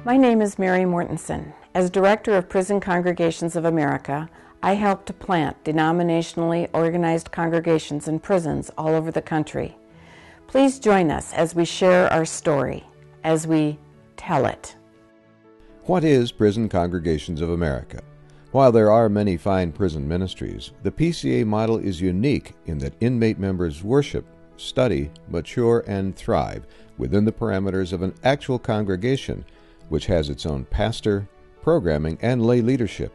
My name is Mary Mortensen. As Director of Prison Congregations of America, I help to plant denominationally organized congregations in prisons all over the country. Please join us as we share our story, as we tell it. What is Prison Congregations of America? While there are many fine prison ministries, the PCA model is unique in that inmate members worship, study, mature, and thrive within the parameters of an actual congregation, which has its own pastor, programming, and lay leadership.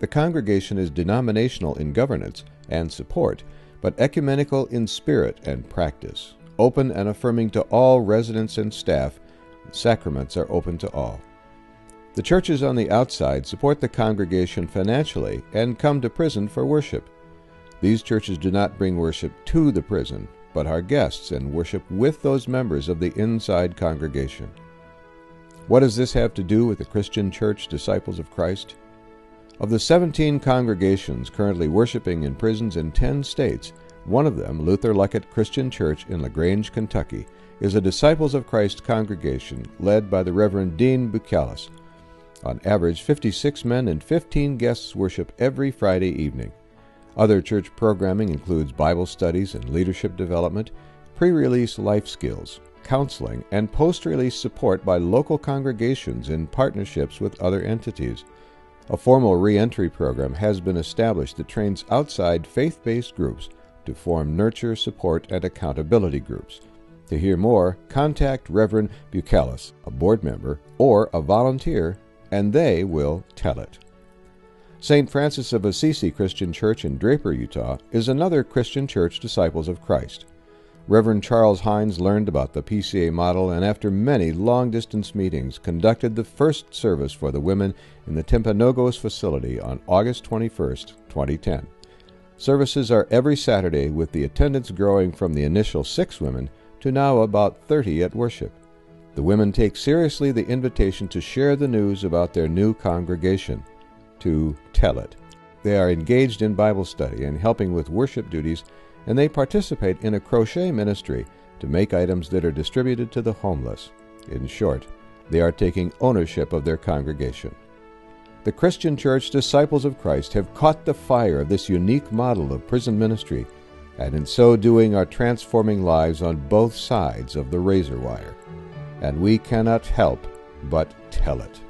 The congregation is denominational in governance and support, but ecumenical in spirit and practice, open and affirming to all residents and staff. Sacraments are open to all. The churches on the outside support the congregation financially and come to prison for worship. These churches do not bring worship to the prison, but are guests and worship with those members of the inside congregation. What does this have to do with the Christian Church Disciples of Christ? Of the 17 congregations currently worshiping in prisons in 10 states, one of them, Luther Luckett Christian Church in LaGrange, Kentucky, is a Disciples of Christ congregation led by the Reverend Dean Buchalis. On average, 56 men and 15 guests worship every Friday evening. Other church programming includes Bible studies and leadership development, pre-release life skills, counseling, and post-release support by local congregations in partnerships with other entities. A formal re-entry program has been established that trains outside faith-based groups to form nurture, support, and accountability groups. To hear more, contact Reverend Buchalis, a board member, or a volunteer, and they will tell it. St. Francis of Assisi Christian Church in Draper, Utah, is another Christian church Disciples of Christ. Reverend Charles Hines learned about the PCA model and after many long-distance meetings conducted the first service for the women in the Timpanogos facility on August 21, 2010. Services are every Saturday with the attendance growing from the initial 6 women to now about 30 at worship. The women take seriously the invitation to share the news about their new congregation, to tell it. They are engaged in Bible study and helping with worship duties, and they participate in a crochet ministry to make items that are distributed to the homeless. In short, they are taking ownership of their congregation. The Christian Church Disciples of Christ have caught the fire of this unique model of prison ministry, and in so doing are transforming lives on both sides of the razor wire. And we cannot help but tell it.